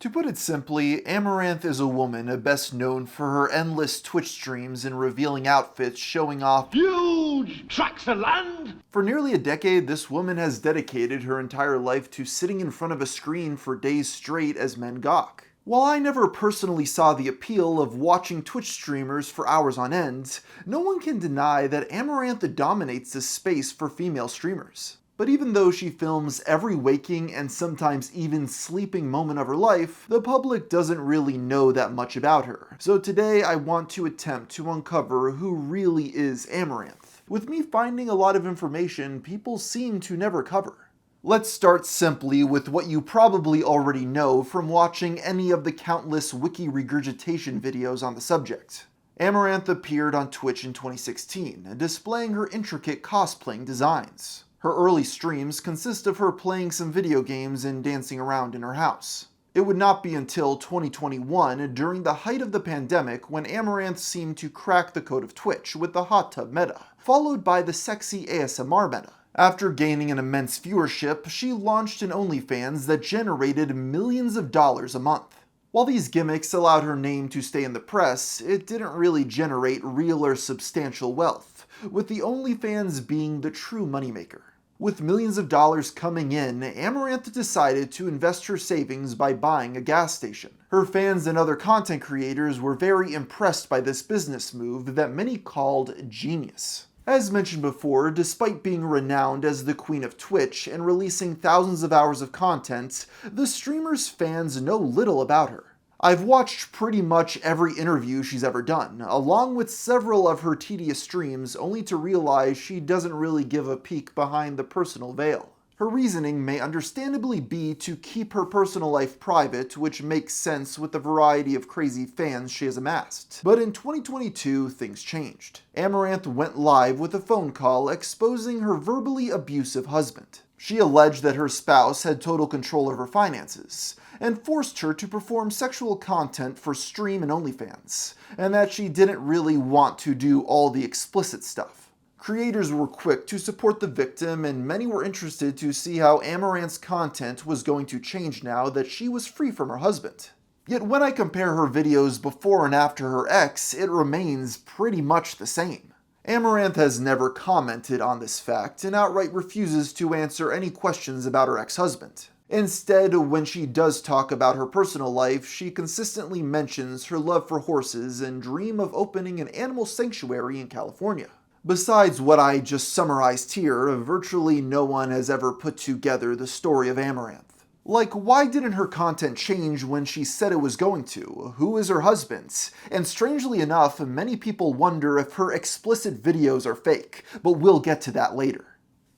To put it simply, Amouranth is a woman best known for her endless Twitch streams and revealing outfits showing off huge tracts of land. For nearly a decade, this woman has dedicated her entire life to sitting in front of a screen for days straight as men gawk. While I never personally saw the appeal of watching Twitch streamers for hours on end, no one can deny that Amouranth dominates this space for female streamers. But even though she films every waking and sometimes even sleeping moment of her life, the public doesn't really know that much about her. So today I want to attempt to uncover who really is Amouranth, with me finding a lot of information people seem to never cover. Let's start simply with what you probably already know from watching any of the countless wiki regurgitation videos on the subject. Amouranth appeared on Twitch in 2016, displaying her intricate cosplaying designs. Her early streams consist of her playing some video games and dancing around in her house. It would not be until 2021, during the height of the pandemic, when Amouranth seemed to crack the code of Twitch with the hot tub meta, followed by the sexy ASMR meta. After gaining an immense viewership, she launched an OnlyFans that generated millions of dollars a month. While these gimmicks allowed her name to stay in the press, it didn't really generate real or substantial wealth, with the OnlyFans being the true moneymaker. With millions of dollars coming in, Amouranth decided to invest her savings by buying a gas station. Her fans and other content creators were very impressed by this business move that many called genius. As mentioned before, despite being renowned as the Queen of Twitch and releasing thousands of hours of content, the streamer's fans know little about her. I've watched pretty much every interview she's ever done, along with several of her tedious streams, only to realize she doesn't really give a peek behind the personal veil. Her reasoning may understandably be to keep her personal life private, which makes sense with the variety of crazy fans she has amassed. But in 2022, things changed. Amouranth went live with a phone call exposing her verbally abusive husband. She alleged that her spouse had total control of her finances, and forced her to perform sexual content for stream and OnlyFans, and that she didn't really want to do all the explicit stuff. Creators were quick to support the victim, and many were interested to see how Amouranth's content was going to change now that she was free from her husband. Yet when I compare her videos before and after her ex, it remains pretty much the same. Amouranth has never commented on this fact and outright refuses to answer any questions about her ex-husband. Instead, when she does talk about her personal life, she consistently mentions her love for horses and dream of opening an animal sanctuary in California. Besides what I just summarized here, virtually no one has ever put together the story of Amouranth. Like, why didn't her content change when she said it was going to? Who is her husband? And strangely enough, many people wonder if her explicit videos are fake, but we'll get to that later.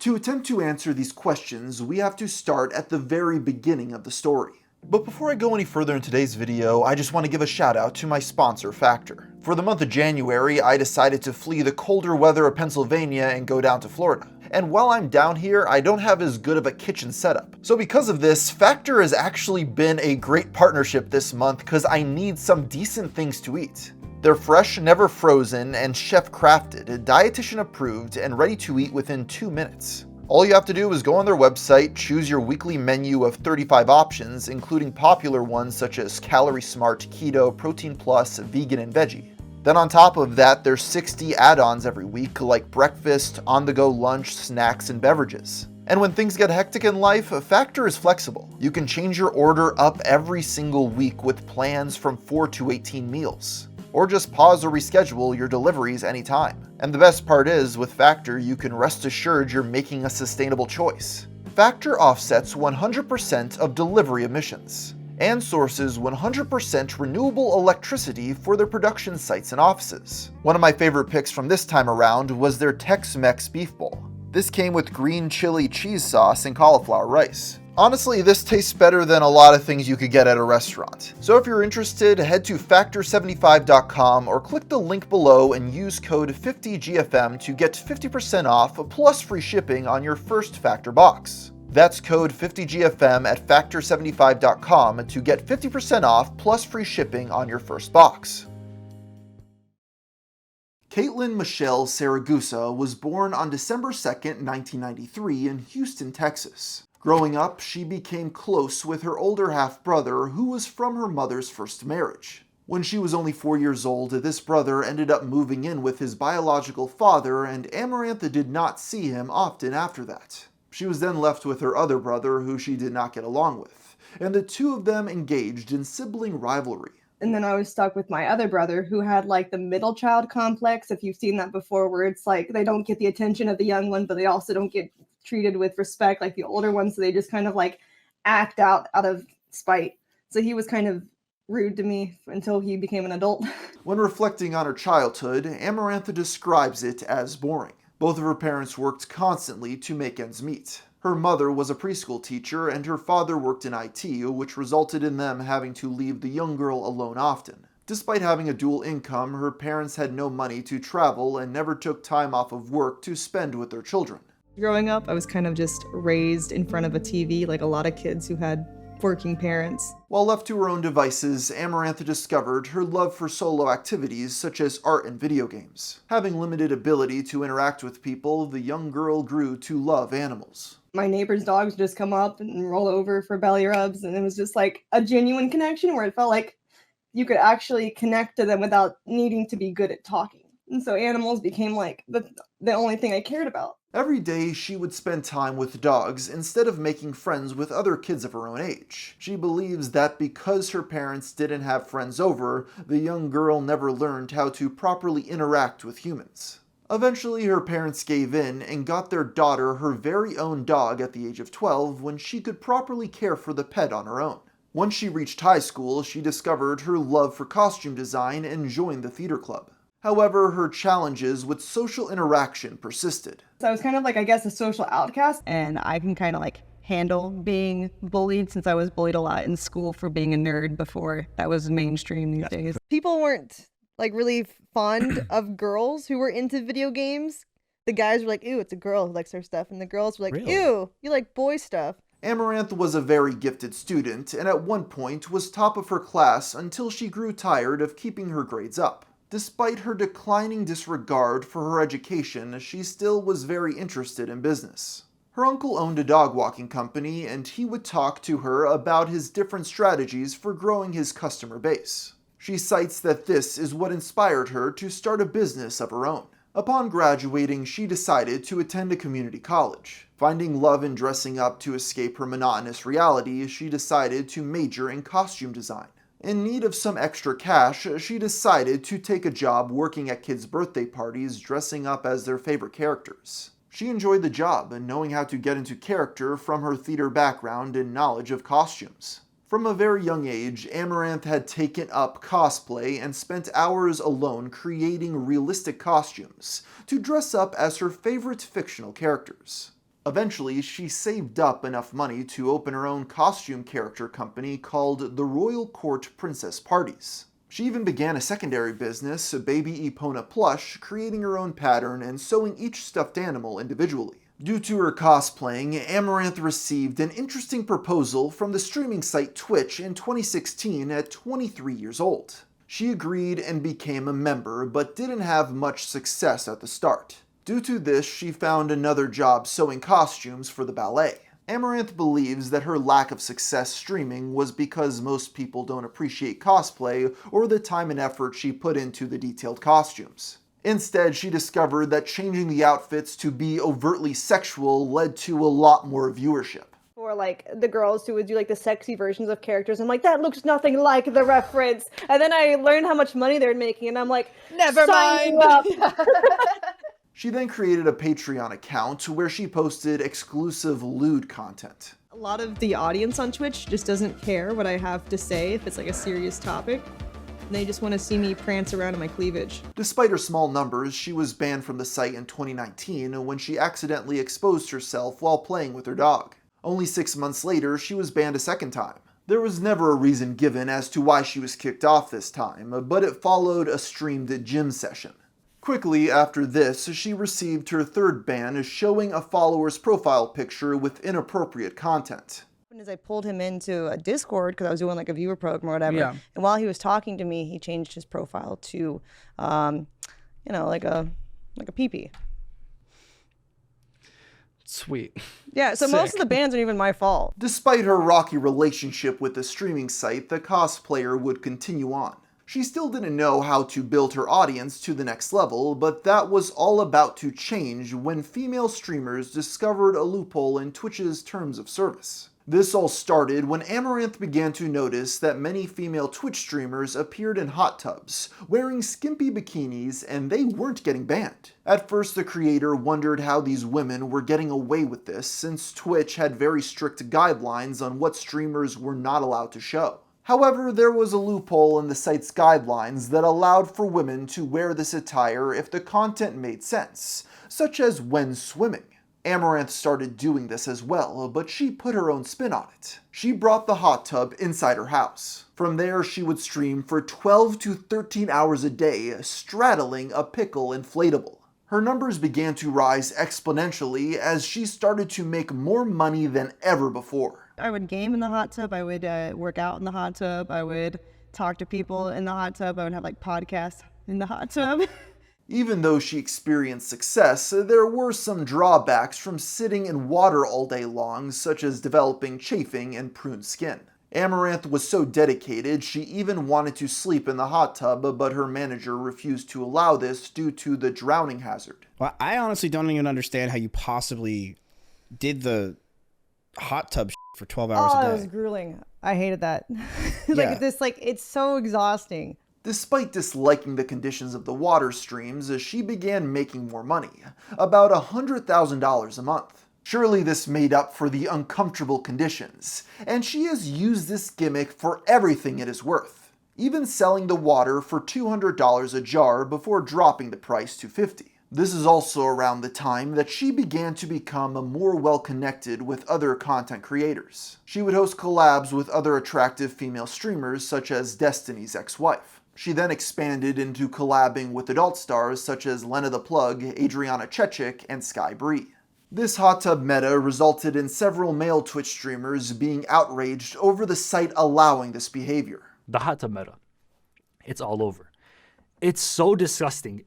To attempt to answer these questions, we have to start at the very beginning of the story. But before I go any further in today's video, I just want to give a shout out to my sponsor, Factor. For the month of January, I decided to flee the colder weather of Pennsylvania and go down to Florida. And while I'm down here, I don't have as good of a kitchen setup. So because of this, Factor has actually been a great partnership this month because I need some decent things to eat. They're fresh, never frozen, and chef-crafted, dietitian approved, and ready to eat within 2 minutes. All you have to do is go on their website, choose your weekly menu of 35 options, including popular ones such as Calorie Smart, Keto, Protein Plus, Vegan, and Veggie. Then on top of that, there's 60 add-ons every week, like breakfast, on-the-go lunch, snacks, and beverages. And when things get hectic in life, Factor is flexible. You can change your order up every single week with plans from 4 to 18 meals. Or just pause or reschedule your deliveries anytime. And the best part is, with Factor, you can rest assured you're making a sustainable choice. Factor offsets 100% of delivery emissions and sources 100% renewable electricity for their production sites and offices. One of my favorite picks from this time around was their Tex-Mex beef bowl. This came with green chili cheese sauce and cauliflower rice. Honestly, this tastes better than a lot of things you could get at a restaurant. So if you're interested, head to factor75.com or click the link below and use code 50GFM to get 50% off plus free shipping on your first Factor box. That's code 50GFM at factor75.com to get 50% off plus free shipping on your first box. Caitlin Michelle Saragusa was born on December 2, 1993 in Houston, Texas. Growing up, she became close with her older half-brother, who was from her mother's first marriage. When she was only 4 years old, this brother ended up moving in with his biological father, and Amouranth did not see him often after that. She was then left with her other brother, who she did not get along with, and the two of them engaged in sibling rivalry. And then I was stuck with my other brother, who had like the middle child complex, if you've seen that before, where it's like they don't get the attention of the young one, but they also don't get treated with respect like the older ones, so they just kind of like act out of spite. So he was kind of rude to me until he became an adult. When reflecting on her childhood, Amouranth describes it as boring. Both of her parents worked constantly to make ends meet. Her mother was a preschool teacher and her father worked in IT, which resulted in them having to leave the young girl alone often. Despite having a dual income, her parents had no money to travel and never took time off of work to spend with their children. Growing up, I was kind of just raised in front of a TV like a lot of kids who had working parents. While left to her own devices, Amouranth discovered her love for solo activities such as art and video games. Having limited ability to interact with people, the young girl grew to love animals. My neighbor's dogs would just come up and roll over for belly rubs, and it was just like a genuine connection where it felt like you could actually connect to them without needing to be good at talking. And so animals became like the only thing I cared about. Every day, she would spend time with dogs instead of making friends with other kids of her own age. She believes that because her parents didn't have friends over, the young girl never learned how to properly interact with humans. Eventually, her parents gave in and got their daughter her very own dog at the age of 12 when she could properly care for the pet on her own. Once she reached high school, she discovered her love for costume design and joined the theater club. However, her challenges with social interaction persisted. So I was kind of like, I guess, a social outcast. And I can kind of like handle being bullied since I was bullied a lot in school for being a nerd before that was mainstream these days. People weren't like really fond of girls who were into video games. The guys were like, ew, it's a girl who likes her stuff. And the girls were like, Really? ew, you like boy stuff. Amouranth was a very gifted student and at one point was top of her class until she grew tired of keeping her grades up. Despite her declining disregard for her education, she still was very interested in business. Her uncle owned a dog walking company, and he would talk to her about his different strategies for growing his customer base. She cites that this is what inspired her to start a business of her own. Upon graduating, she decided to attend a community college. Finding love in dressing up to escape her monotonous reality, she decided to major in costume design. In need of some extra cash, she decided to take a job working at kids' birthday parties dressing up as their favorite characters. She enjoyed the job and knowing how to get into character from her theater background and knowledge of costumes. From a very young age, Amouranth had taken up cosplay and spent hours alone creating realistic costumes to dress up as her favorite fictional characters. Eventually, she saved up enough money to open her own costume character company called the Royal Court Princess Parties. She even began a secondary business, Baby Epona Plush, creating her own pattern and sewing each stuffed animal individually. Due to her cosplaying, Amouranth received an interesting proposal from the streaming site Twitch in 2016 at 23 years old. She agreed and became a member, but didn't have much success at the start. Due to this, she found another job sewing costumes for the ballet. Amouranth believes that her lack of success streaming was because most people don't appreciate cosplay or the time and effort she put into the detailed costumes. Instead, she discovered that changing the outfits to be overtly sexual led to a lot more viewership. For like the girls who would do like the sexy versions of characters, I'm like, that looks nothing like the reference. And then I learned how much money they're making, and I'm like, Never sign me mind. up. She then created a Patreon account where she posted exclusive lewd content. A lot of the audience on Twitch just doesn't care what I have to say if it's like a serious topic. They just want to see me prance around in my cleavage. Despite her small numbers, she was banned from the site in 2019 when she accidentally exposed herself while playing with her dog. Only 6 months later, she was banned a second time. There was never a reason given as to why she was kicked off this time, but it followed a streamed gym session. Quickly after this, she received her third ban showing a follower's profile picture with inappropriate content. As I pulled him into a Discord because I was doing like a viewer program or whatever, Yeah. and while he was talking to me, he changed his profile to, like a peepee. Sweet. Yeah, so most of Sick. the bans aren't even my fault. Despite her rocky relationship with the streaming site, the cosplayer would continue on. She still didn't know how to build her audience to the next level, but that was all about to change when female streamers discovered a loophole in Twitch's terms of service. This all started when Amouranth began to notice that many female Twitch streamers appeared in hot tubs, wearing skimpy bikinis, and they weren't getting banned. At first, the creator wondered how these women were getting away with this, since Twitch had very strict guidelines on what streamers were not allowed to show. However, there was a loophole in the site's guidelines that allowed for women to wear this attire if the content made sense, such as when swimming. Amouranth started doing this as well, but she put her own spin on it. She brought the hot tub inside her house. From there, she would stream for 12 to 13 hours a day, straddling a pickle inflatable. Her numbers began to rise exponentially as she started to make more money than ever before. I would game in the hot tub. I would work out in the hot tub. I would talk to people in the hot tub. I would have like podcasts in the hot tub. Even though she experienced success, there were some drawbacks from sitting in water all day long, such as developing chafing and pruned skin. Amouranth was so dedicated, she even wanted to sleep in the hot tub, but her manager refused to allow this due to the drowning hazard. Well, I honestly don't even understand how you possibly did the hot tub for 12 hours Oh, a that day. was grueling. I hated that. Yeah. It's so exhausting. Despite disliking the conditions of the water streams, she began making more money, about $100,000 a month. Surely this made up for the uncomfortable conditions, and she has used this gimmick for everything it is worth, even selling the water for $200 a jar before dropping the price to $50. This is also around the time that she began to become more well-connected with other content creators. She would host collabs with other attractive female streamers such as Destiny's ex-wife. She then expanded into collabing with adult stars such as Lena the Plug, Adriana Chechik, and Sky Bree. This hot tub meta resulted in several male Twitch streamers being outraged over the site allowing this behavior. The hot tub meta, it's all over. It's so disgusting.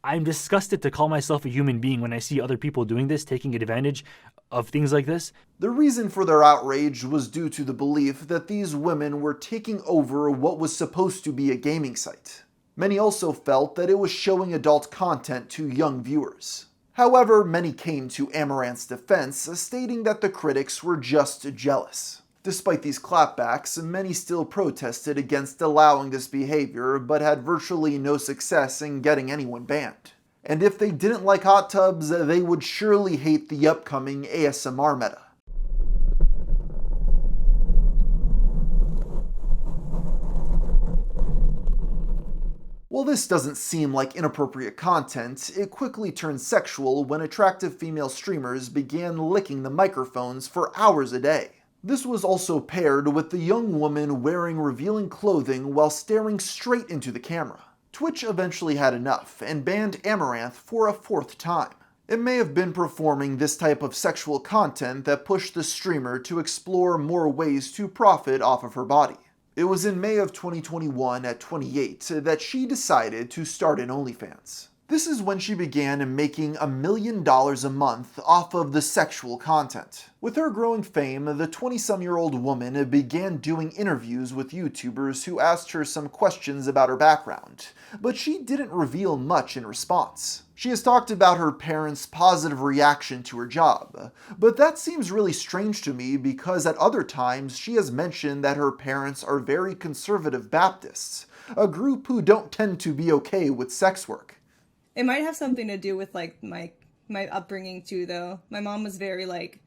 I'm disgusted to call myself a human being when I see other people doing this, taking advantage of things like this. The reason for their outrage was due to the belief that these women were taking over what was supposed to be a gaming site. Many also felt that it was showing adult content to young viewers. However, many came to Amouranth's defense, stating that the critics were just jealous. Despite these clapbacks, many still protested against allowing this behavior, but had virtually no success in getting anyone banned. And if they didn't like hot tubs, they would surely hate the upcoming ASMR meta. While this doesn't seem like inappropriate content, it quickly turned sexual when attractive female streamers began licking the microphones for hours a day. This was also paired with the young woman wearing revealing clothing while staring straight into the camera. Twitch eventually had enough and banned Amouranth for a fourth time. It may have been performing this type of sexual content that pushed the streamer to explore more ways to profit off of her body. It was in May of 2021 at 28 that she decided to start an OnlyFans. This is when she began making $1 million a month off of the sexual content. With her growing fame, the 20-some-year-old woman began doing interviews with YouTubers who asked her some questions about her background, but she didn't reveal much in response. She has talked about her parents' positive reaction to her job, but that seems really strange to me because at other times she has mentioned that her parents are very conservative Baptists, a group who don't tend to be okay with sex work. It might have something to do with like my upbringing too, though. My mom was very like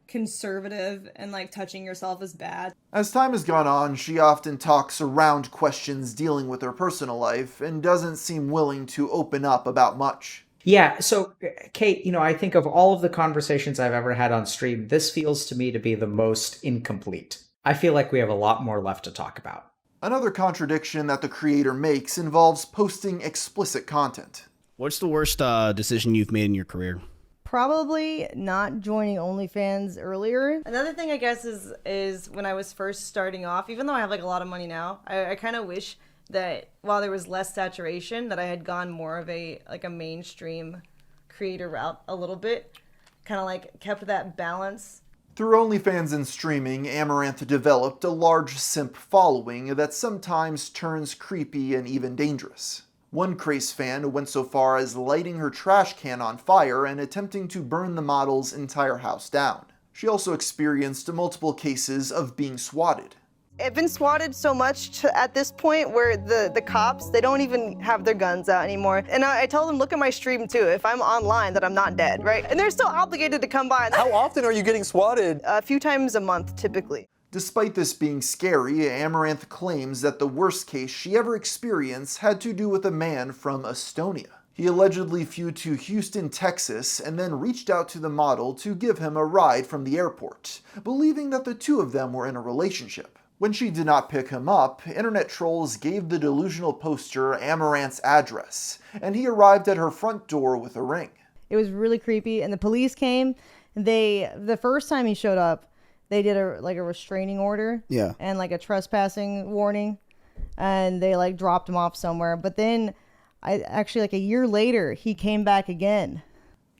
conservative and like touching yourself is bad. As time has gone on, she often talks around questions dealing with her personal life and doesn't seem willing to open up about much. Yeah, so Kate, I think of all of the conversations I've ever had on stream, this feels to me to be the most incomplete. I feel like we have a lot more left to talk about. Another contradiction that the creator makes involves posting explicit content. What's the worst decision you've made in your career? Probably not joining OnlyFans earlier. Another thing I guess is when I was first starting off, even though I have like a lot of money now, I kind of wish that while there was less saturation, that I had gone more of a mainstream creator route a little bit. kind of like kept that balance. Through OnlyFans and streaming, Amouranth developed a large simp following that sometimes turns creepy and even dangerous. One craze fan went so far as lighting her trash can on fire and attempting to burn the model's entire house down. She also experienced multiple cases of being swatted. I've been swatted so much at this point where the cops, they don't even have their guns out anymore. And I tell them, look at my stream too. If I'm online, that I'm not dead, right? And they're still obligated to come by. How often are you getting swatted? A few times a month, typically. Despite this being scary, Amouranth claims that the worst case she ever experienced had to do with a man from Estonia. He allegedly flew to Houston, Texas, and then reached out to the model to give him a ride from the airport, believing that the two of them were in a relationship. When she did not pick him up, internet trolls gave the delusional poster Amouranth's address, and he arrived at her front door with a ring. It was really creepy, and the police came. The first time he showed up, they did a restraining order, Yeah. and like a trespassing warning, and they like dropped him off somewhere. But then, like a year later, he came back again.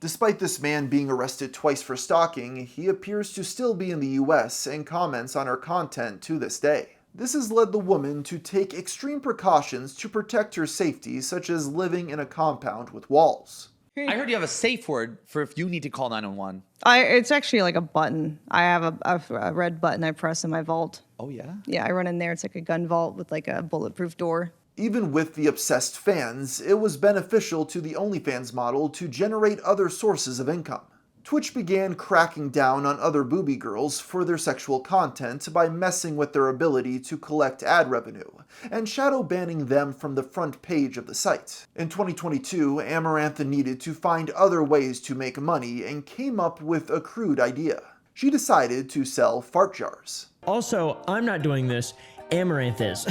Despite this man being arrested twice for stalking, he appears to still be in the US and comments on her content to this day. This has led the woman to take extreme precautions to protect her safety, such as living in a compound with walls. I heard you have a safe word for if you need to call 911. It's actually like a button. I have a red button I press in my vault. Oh, yeah? Yeah, I run in there. It's like a gun vault with like a bulletproof door. Even with the obsessed fans, it was beneficial to the OnlyFans model to generate other sources of income. Twitch began cracking down on other booby girls for their sexual content by messing with their ability to collect ad revenue, and shadow banning them from the front page of the site. In 2022, Amouranth needed to find other ways to make money and came up with a crude idea. She decided to sell fart jars. Also, I'm not doing this. Amouranth is.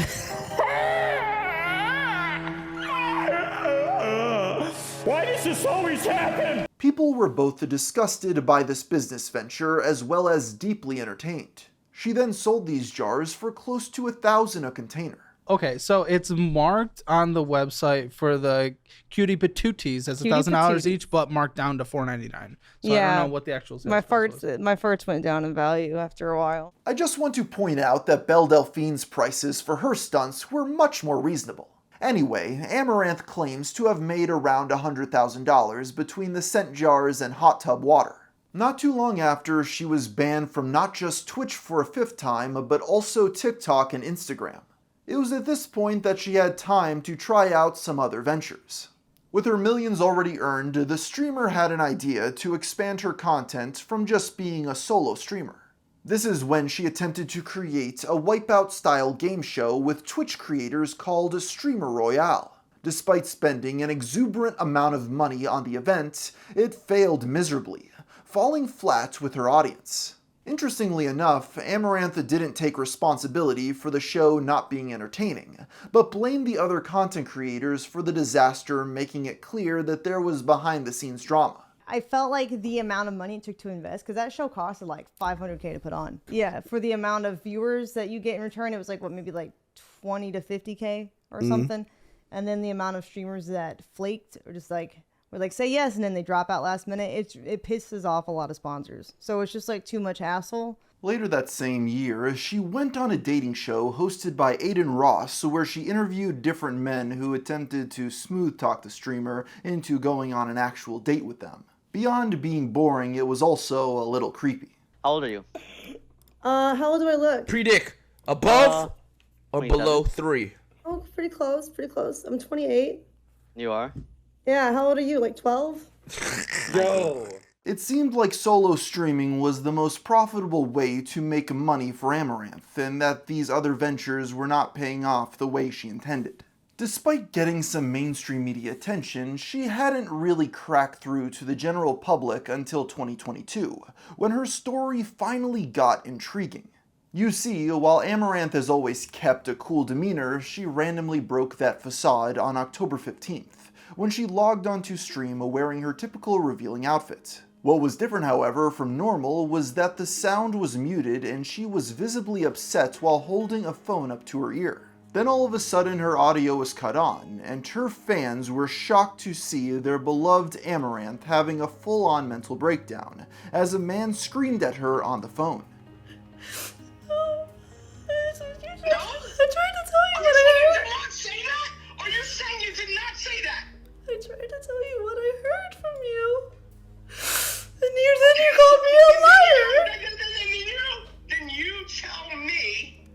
Why does this always happen? People were both disgusted by this business venture as well as deeply entertained. She then sold these jars for close to $1,000 a container. Okay, so it's marked on the website for the cutie patooties as Cutie $1,000 patooties. each, but marked down to $4.99. So I Yeah. don't know what the actual sales My price was. farts went down in value after a while. I just want to point out that Belle Delphine's prices for her stunts were much more reasonable. Anyway, Amouranth claims to have made around $100,000 between the scent jars and hot tub water. Not too long after, she was banned from not just Twitch for a 5th time, but also TikTok and Instagram. It was at this point that she had time to try out some other ventures. With her millions already earned, the streamer had an idea to expand her content from just being a solo streamer. This is when she attempted to create a Wipeout-style game show with Twitch creators called Streamer Royale. Despite spending an exuberant amount of money on the event, it failed miserably, falling flat with her audience. Interestingly enough, Amouranth didn't take responsibility for the show not being entertaining, but blamed the other content creators for the disaster, making it clear that there was behind-the-scenes drama. I felt like the amount of money it took to invest, because that show costed like $500K to put on. Yeah, for the amount of viewers that you get in return, it was like, maybe like 20 to 50K or something. And then the amount of streamers that flaked or just like, were like, say yes, and then they drop out last minute, it pisses off a lot of sponsors. So it's just like too much hassle. Later that same year, she went on a dating show hosted by Aiden Ross, where she interviewed different men who attempted to smooth talk the streamer into going on an actual date with them. Beyond being boring, it was also a little creepy. How old are you? How old do I look? Predict above or 27. below 3. Oh, pretty close, pretty close. I'm 28. You are? Yeah, how old are you? Like 12? Yo. It seemed like solo streaming was the most profitable way to make money for Amouranth, and that these other ventures were not paying off the way she intended. Despite getting some mainstream media attention, she hadn't really cracked through to the general public until 2022, when her story finally got intriguing. You see, while Amouranth has always kept a cool demeanor, she randomly broke that facade on October 15th, when she logged onto stream wearing her typical revealing outfit. What was different, however, from normal was that the sound was muted and she was visibly upset while holding a phone up to her ear. Then all of a sudden her audio was cut on, and her fans were shocked to see their beloved Amouranth having a full-on mental breakdown, as a man screamed at her on the phone. No? I tried to tell you what I heard. You did not say that? Are you saying you did not say that? I tried to tell you what I heard from you. And then you called me a liar. Then you tell me,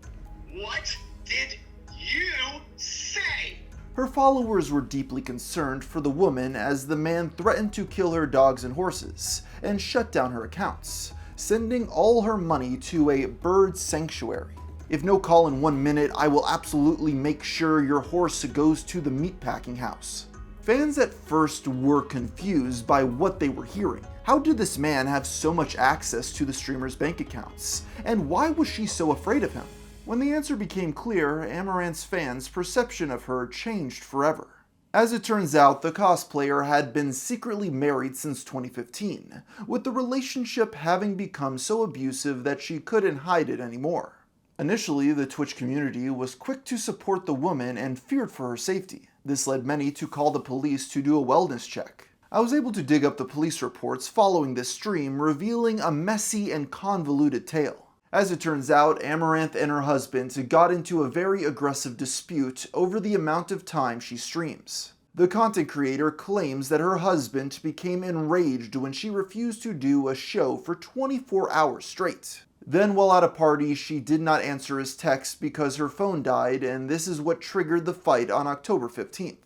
what did you say? Her followers were deeply concerned for the woman as the man threatened to kill her dogs and horses, and shut down her accounts, sending all her money to a bird sanctuary. If no call in 1 minute, I will absolutely make sure your horse goes to the meatpacking house. Fans at first were confused by what they were hearing. How did this man have so much access to the streamer's bank accounts? And why was she so afraid of him? When the answer became clear, Amouranth's fans' perception of her changed forever. As it turns out, the cosplayer had been secretly married since 2015, with the relationship having become so abusive that she couldn't hide it anymore. Initially, the Twitch community was quick to support the woman and feared for her safety. This led many to call the police to do a wellness check. I was able to dig up the police reports following this stream, revealing a messy and convoluted tale. As it turns out, Amouranth and her husband got into a very aggressive dispute over the amount of time she streams. The content creator claims that her husband became enraged when she refused to do a show for 24 hours straight. Then, while at a party, she did not answer his text because her phone died, and this is what triggered the fight on October 15th.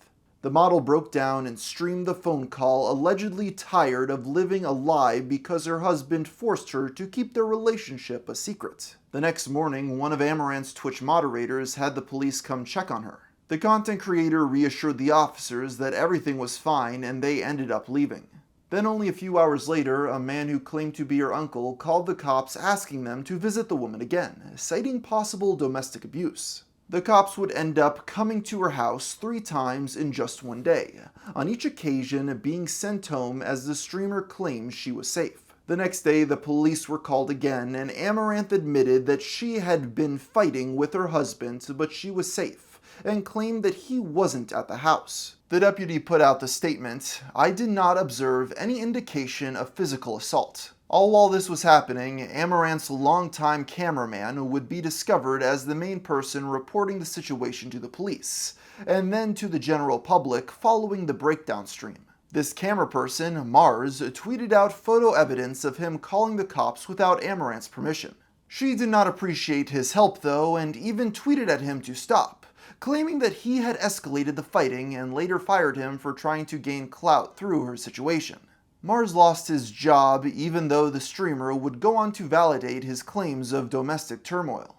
The model broke down and streamed the phone call, allegedly tired of living a lie because her husband forced her to keep their relationship a secret. The next morning, one of Amouranth's Twitch moderators had the police come check on her. The content creator reassured the officers that everything was fine, and they ended up leaving. Then only a few hours later, a man who claimed to be her uncle called the cops asking them to visit the woman again, citing possible domestic abuse. The cops would end up coming to her house 3 times in just 1 day, on each occasion being sent home as the streamer claimed she was safe. The next day, the police were called again, and Amouranth admitted that she had been fighting with her husband, but she was safe, and claimed that he wasn't at the house. The deputy put out the statement, "I did not observe any indication of physical assault." All while this was happening, Amouranth's longtime cameraman would be discovered as the main person reporting the situation to the police, and then to the general public following the breakdown stream. This camera person, Mars, tweeted out photo evidence of him calling the cops without Amouranth's permission. She did not appreciate his help though, and even tweeted at him to stop, claiming that he had escalated the fighting and later fired him for trying to gain clout through her situation. Mars lost his job even though the streamer would go on to validate his claims of domestic turmoil.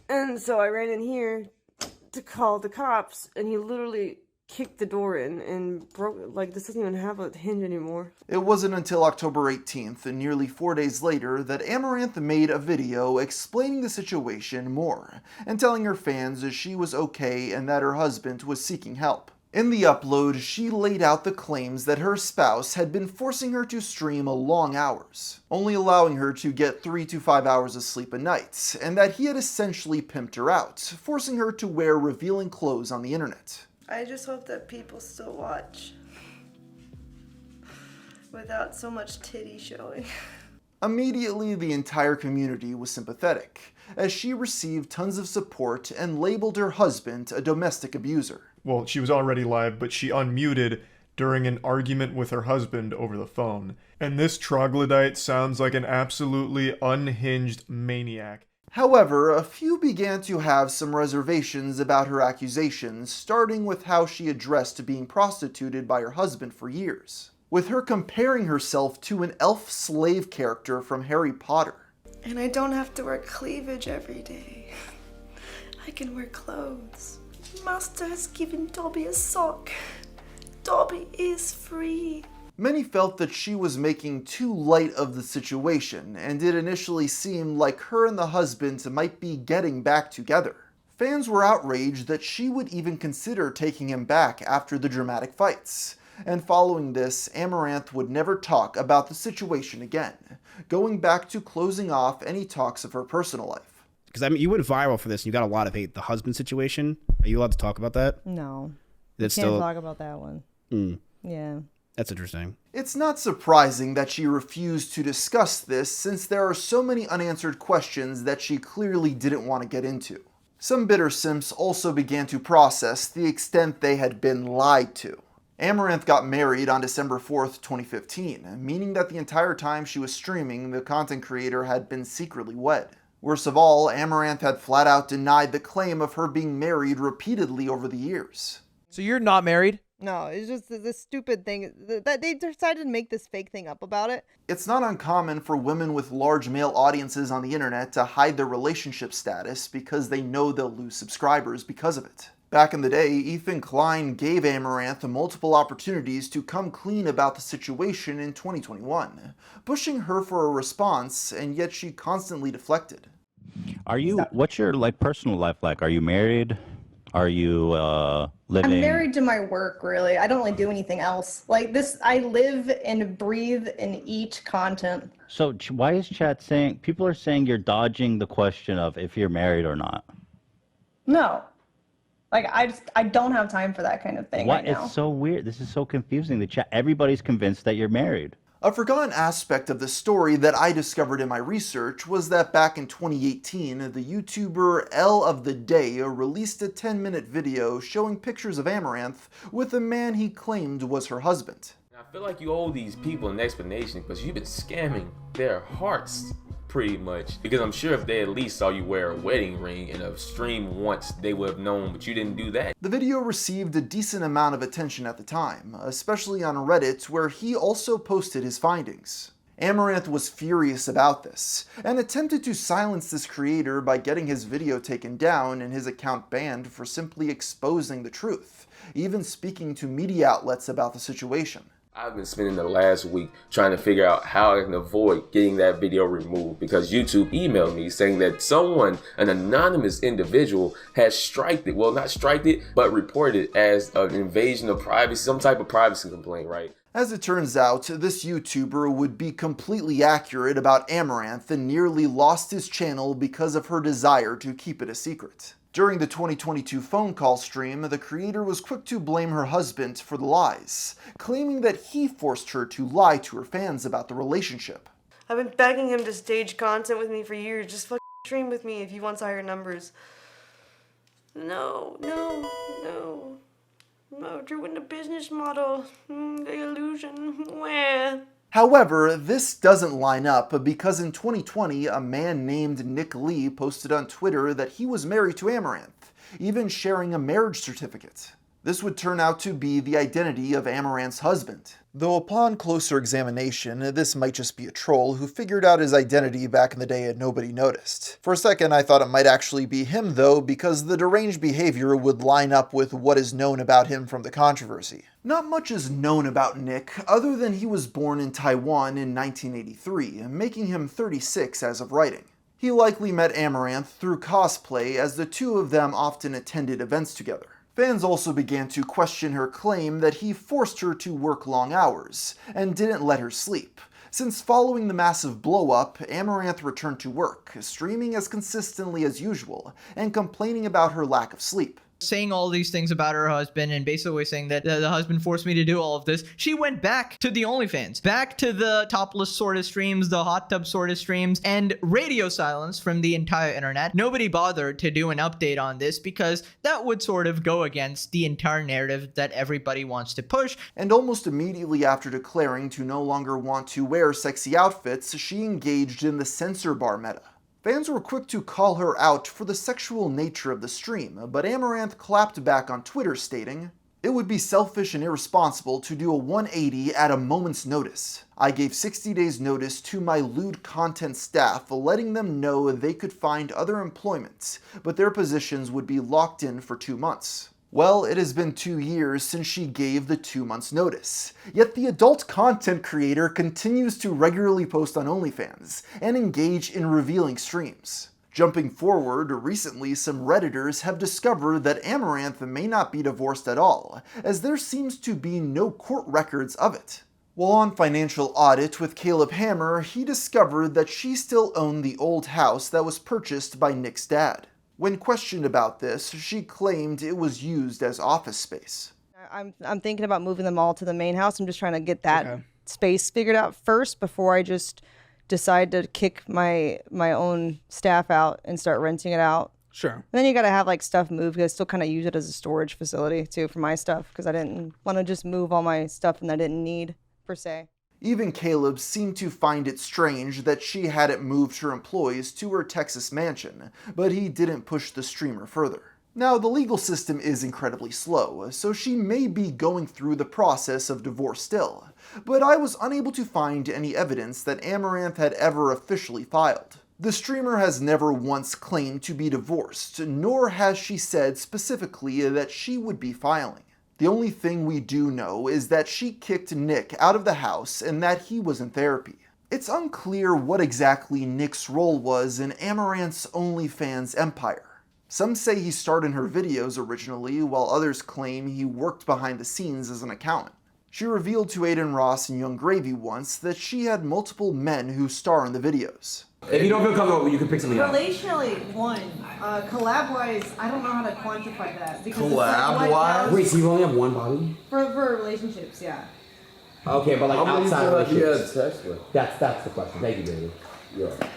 And so I ran in here to call the cops, and he literally kicked the door in and broke, like, this doesn't even have a hinge anymore. It wasn't until October 18th, and nearly 4 days later, that Amouranth made a video explaining the situation more, and telling her fans that she was okay and that her husband was seeking help. In the upload, she laid out the claims that her spouse had been forcing her to stream long hours, only allowing her to get 3 to 5 hours of sleep a night, and that he had essentially pimped her out, forcing her to wear revealing clothes on the internet. I just hope that people still watch without so much titty showing. Immediately, the entire community was sympathetic, as she received tons of support and labeled her husband a domestic abuser. Well, she was already live, but she unmuted during an argument with her husband over the phone. And this troglodyte sounds like an absolutely unhinged maniac. However, a few began to have some reservations about her accusations, starting with how she addressed being prostituted by her husband for years, with her comparing herself to an elf slave character from Harry Potter. And I don't have to wear cleavage every day. I can wear clothes. Master has given Dobby a sock. Dobby is free. Many felt that she was making too light of the situation, and it initially seemed like her and the husband might be getting back together. Fans were outraged that she would even consider taking him back after the dramatic fights, and following this, Amouranth would never talk about the situation again, going back to closing off any talks of her personal life. Because I mean, you went viral for this, and you got a lot of hate. The husband situation. Are you allowed to talk about that? No. That's Can't still. talk about that one. Yeah. That's interesting. It's not surprising that she refused to discuss this, since there are so many unanswered questions that she clearly didn't want to get into. Some bitter simps also began to process the extent they had been lied to. Amouranth got married on December 4th, 2015, meaning that the entire time she was streaming, the content creator had been secretly wed. Worst of all, Amouranth had flat out denied the claim of her being married repeatedly over the years. So you're not married? No, it's just this stupid thing that they decided to make this fake thing up about it. It's not uncommon for women with large male audiences on the internet to hide their relationship status because they know they'll lose subscribers because of it. Back in the day, Ethan Klein gave Amouranth multiple opportunities to come clean about the situation in 2021, pushing her for a response, and yet she constantly deflected. What's your personal life like? Are you married? Are you living? I'm married to my work, really. I don't really do anything else. Like this, I live and breathe and eat content. So why is chat saying, people are saying you're dodging the question of if you're married or not? No. Like, I don't have time for that kind of thing right now. It's so weird. This is so confusing. The chat, everybody's convinced that you're married. A forgotten aspect of the story that I discovered in my research was that back in 2018, the YouTuber L of the Day released a 10-minute video showing pictures of Amouranth with a man he claimed was her husband. I feel like you owe these people an explanation because you've been scamming their hearts pretty much. Because I'm sure if they at least saw you wear a wedding ring in a stream once, they would have known, but you didn't do that. The video received a decent amount of attention at the time, especially on Reddit, where he also posted his findings. Amouranth was furious about this, and attempted to silence this creator by getting his video taken down and his account banned for simply exposing the truth, even speaking to media outlets about the situation. I've been spending the last week trying to figure out how I can avoid getting that video removed because YouTube emailed me saying that someone, an anonymous individual, has striked it. Well, not striked it, but reported it as an invasion of privacy, some type of privacy complaint, right? As it turns out, this YouTuber would be completely accurate about Amouranth and nearly lost his channel because of her desire to keep it a secret. During the 2022 phone call stream, the creator was quick to blame her husband for the lies, claiming that he forced her to lie to her fans about the relationship. I've been begging him to stage content with me for years. Just fucking stream with me if he wants higher numbers. No, ruin the business model. The illusion. Where? However, this doesn't line up because in 2020, a man named Nick Lee posted on Twitter that he was married to Amouranth, even sharing a marriage certificate. This would turn out to be the identity of Amouranth's husband. Though upon closer examination, this might just be a troll who figured out his identity back in the day and nobody noticed. For a second I thought it might actually be him though, because the deranged behavior would line up with what is known about him from the controversy. Not much is known about Nick, other than he was born in Taiwan in 1983, making him 36 as of writing. He likely met Amouranth through cosplay, as the two of them often attended events together. Fans also began to question her claim that he forced her to work long hours, and didn't let her sleep, since following the massive blow-up, Amouranth returned to work, streaming as consistently as usual, and complaining about her lack of sleep. Saying all these things about her husband and basically saying that the husband forced me to do all of this. She went back to the OnlyFans, back to the topless sort of streams, the hot tub sort of streams, and radio silence from the entire internet. Nobody bothered to do an update on this because that would sort of go against the entire narrative that everybody wants to push. And almost immediately after declaring to no longer want to wear sexy outfits, she engaged in the censor bar meta. Fans were quick to call her out for the sexual nature of the stream, but Amouranth clapped back on Twitter stating, "It would be selfish and irresponsible to do a 180 at a moment's notice. I gave 60 days notice to my lewd content staff, letting them know they could find other employment, but their positions would be locked in for 2 months." Well, it has been 2 years since she gave the 2 months notice, yet the adult content creator continues to regularly post on OnlyFans and engage in revealing streams. Jumping forward, recently some Redditors have discovered that Amouranth may not be divorced at all, as there seems to be no court records of it. While on financial audit with Caleb Hammer, he discovered that she still owned the old house that was purchased by Nick's dad. When questioned about this, she claimed it was used as office space. I'm thinking about moving them all to the main house. I'm just trying to get that space figured out first before I just decide to kick my own staff out and start renting it out. Sure. And then you got to have like stuff moved because I still kind of use it as a storage facility too for my stuff because I didn't want to just move all my stuff and I didn't need per se. Even Caleb seemed to find it strange that she hadn't moved her employees to her Texas mansion, but he didn't push the streamer further. Now, the legal system is incredibly slow, so she may be going through the process of divorce still, but I was unable to find any evidence that Amouranth had ever officially filed. The streamer has never once claimed to be divorced, nor has she said specifically that she would be filing. The only thing we do know is that she kicked Nick out of the house and that he was in therapy. It's unclear what exactly Nick's role was in Amouranth's OnlyFans empire. Some say he starred in her videos originally, while others claim he worked behind the scenes as an accountant. She revealed to Aiden Ross and Young Gravy once that she had multiple men who star in the videos. If you don't feel comfortable, you can pick something up. Relationally, one. Collab-wise, I don't know how to quantify that. Collab-wise? Wait, so you only have one body? For relationships, yeah. Okay, but like outside of relationships. That's the question. Thank you, baby. Yeah.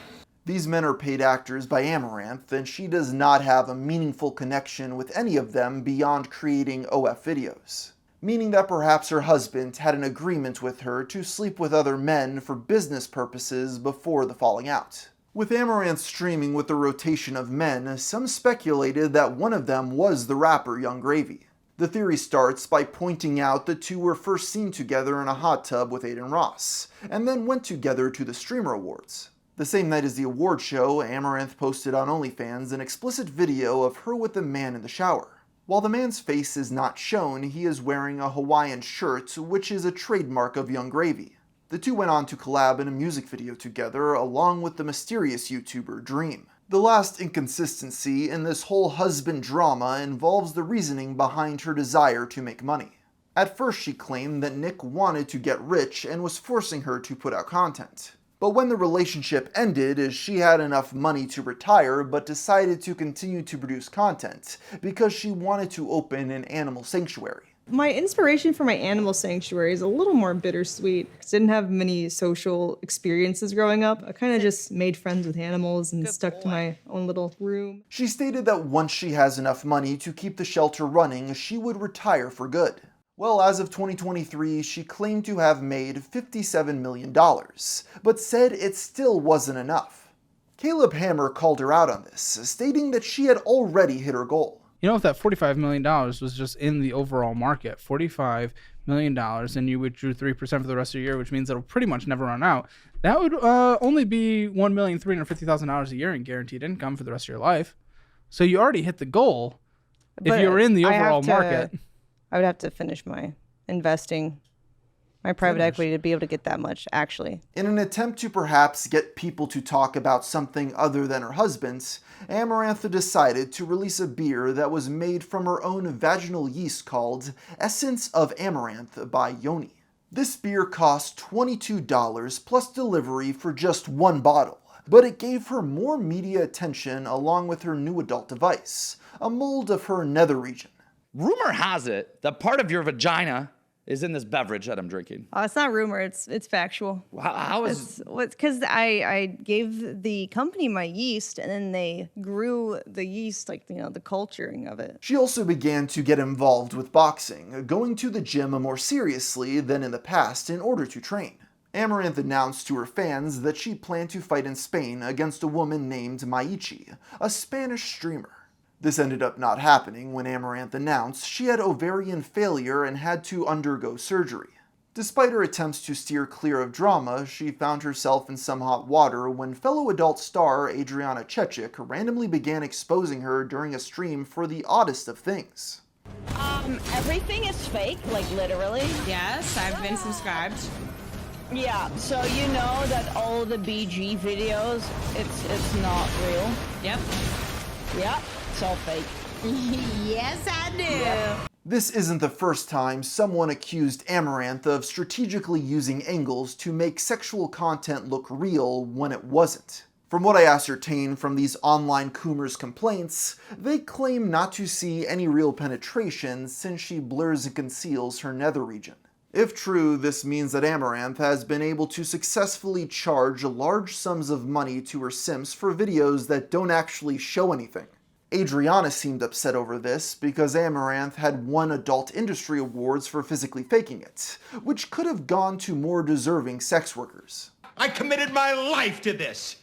These men are paid actors by Amouranth, and she does not have a meaningful connection with any of them beyond creating OF videos. Meaning that perhaps her husband had an agreement with her to sleep with other men for business purposes before the falling out. With Amouranth streaming with the rotation of men, some speculated that one of them was the rapper Young Gravy. The theory starts by pointing out the two were first seen together in a hot tub with Aiden Ross, and then went together to the Streamer Awards. The same night as the award show, Amouranth posted on OnlyFans an explicit video of her with a man in the shower. While the man's face is not shown, he is wearing a Hawaiian shirt, which is a trademark of Young Gravy. The two went on to collab in a music video together, along with the mysterious YouTuber Dream. The last inconsistency in this whole husband drama involves the reasoning behind her desire to make money. At first, she claimed that Nick wanted to get rich and was forcing her to put out content. But when the relationship ended, she had enough money to retire but decided to continue to produce content because she wanted to open an animal sanctuary. My inspiration for my animal sanctuary is a little more bittersweet. I didn't have many social experiences growing up. I kind of just made friends with animals and stuck to my own little room. She stated that once she has enough money to keep the shelter running, she would retire for good. Well, as of 2023, she claimed to have made $57 million, but said it still wasn't enough. Caleb Hammer called her out on this, stating that she had already hit her goal. You know, if that $45 million was just in the overall market, $45 million, and you withdrew 3% for the rest of the year, which means it'll pretty much never run out, that would only be $1,350,000 a year in guaranteed income for the rest of your life. So you already hit the goal if you were in the overall market. I would have to finish my investing, my private equity to be able to get that much, actually. In an attempt to perhaps get people to talk about something other than her husband's, Amouranth decided to release a beer that was made from her own vaginal yeast called Essence of Amouranth by Yoni. This beer cost $22 plus delivery for just one bottle, but it gave her more media attention along with her new adult device, a mold of her nether region. Rumor has it that part of your vagina is in this beverage that I'm drinking. Oh, it's not rumor. It's factual. How is? Because I gave the company my yeast, and then they grew the yeast, like, you know, the culturing of it. She also began to get involved with boxing, going to the gym more seriously than in the past in order to train. Amouranth announced to her fans that she planned to fight in Spain against a woman named Maichi, a Spanish streamer. This ended up not happening when Amouranth announced she had ovarian failure and had to undergo surgery. Despite her attempts to steer clear of drama, she found herself in some hot water when fellow adult star Adriana Chechik randomly began exposing her during a stream for the oddest of things. Everything is fake, like literally. Yes, I've been subscribed. Yeah, so you know that all the BG videos, it's not real. Yep. Yep. It's all fake. Yes, I do. This isn't the first time someone accused Amouranth of strategically using angles to make sexual content look real when it wasn't. From what I ascertain from these online coomers' complaints, they claim not to see any real penetration since she blurs and conceals her nether region. If true, this means that Amouranth has been able to successfully charge large sums of money to her simps for videos that don't actually show anything. Adriana seemed upset over this because Amouranth had won adult industry awards for physically faking it, which could have gone to more deserving sex workers. I committed my life to this.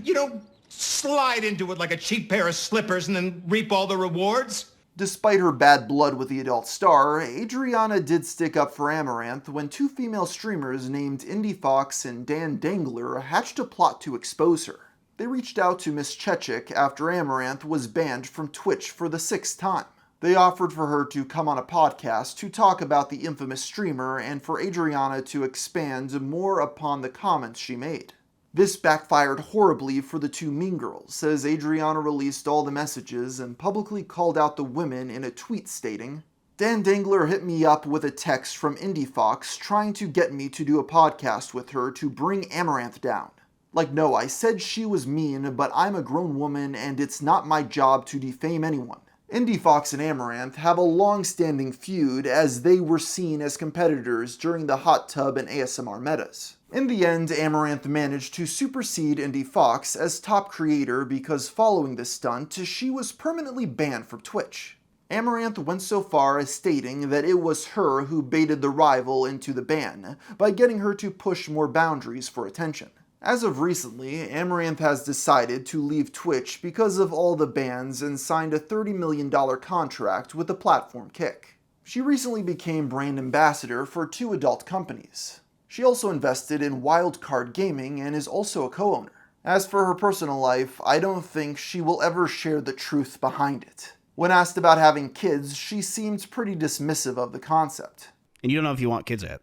You don't slide into it like a cheap pair of slippers and then reap all the rewards. Despite her bad blood with the adult star, Adriana did stick up for Amouranth when two female streamers named Indy Fox and Dan Dangler hatched a plot to expose her. They reached out to Miss Chechik after Amouranth was banned from Twitch for the 6th time. They offered for her to come on a podcast to talk about the infamous streamer and for Adriana to expand more upon the comments she made. This backfired horribly for the two mean girls, as Adriana released all the messages and publicly called out the women in a tweet stating, Dan Dangler hit me up with a text from Indy Fox trying to get me to do a podcast with her to bring Amouranth down. Like, no, I said she was mean, but I'm a grown woman and it's not my job to defame anyone. Indy Fox and Amouranth have a long-standing feud as they were seen as competitors during the hot tub and ASMR metas. In the end, Amouranth managed to supersede Indy Fox as top creator because following this stunt, she was permanently banned from Twitch. Amouranth went so far as stating that it was her who baited the rival into the ban by getting her to push more boundaries for attention. As of recently, Amouranth has decided to leave Twitch because of all the bans and signed a $30 million contract with the platform Kick. She recently became brand ambassador for 2 adult companies. She also invested in Wildcard Gaming and is also a co-owner. As for her personal life, I don't think she will ever share the truth behind it. When asked about having kids, she seemed pretty dismissive of the concept. And you don't know if you want kids yet?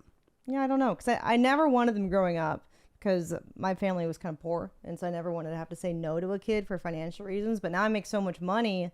Yeah, I don't know, because I never wanted them growing up. Because my family was kind of poor, and so I never wanted to have to say no to a kid for financial reasons. But now I make so much money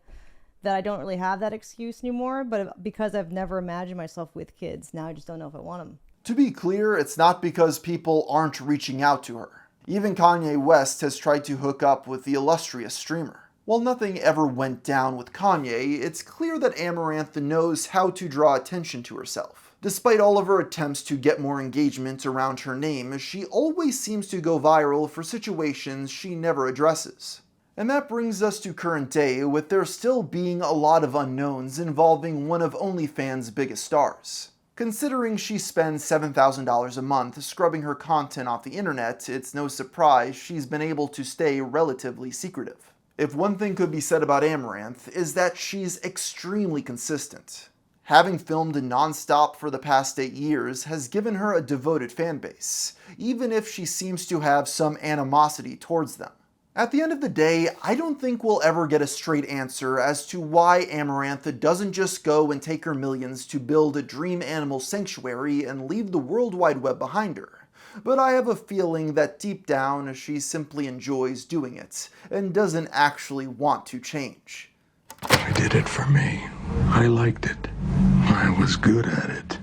that I don't really have that excuse anymore. But because I've never imagined myself with kids, now I just don't know if I want them. To be clear, it's not because people aren't reaching out to her. Even Kanye West has tried to hook up with the illustrious streamer. While nothing ever went down with Kanye, it's clear that Amouranth knows how to draw attention to herself. Despite all of her attempts to get more engagement around her name, she always seems to go viral for situations she never addresses. And that brings us to current day, with there still being a lot of unknowns involving one of OnlyFans' biggest stars. Considering she spends $7,000 a month scrubbing her content off the internet, it's no surprise she's been able to stay relatively secretive. If one thing could be said about Amouranth, is that she's extremely consistent. Having filmed non-stop for the past 8 years has given her a devoted fanbase, even if she seems to have some animosity towards them. At the end of the day, I don't think we'll ever get a straight answer as to why Amouranth doesn't just go and take her millions to build a dream animal sanctuary and leave the World Wide Web behind her. But I have a feeling that deep down she simply enjoys doing it and doesn't actually want to change. I did it for me. I liked it. I was good at it.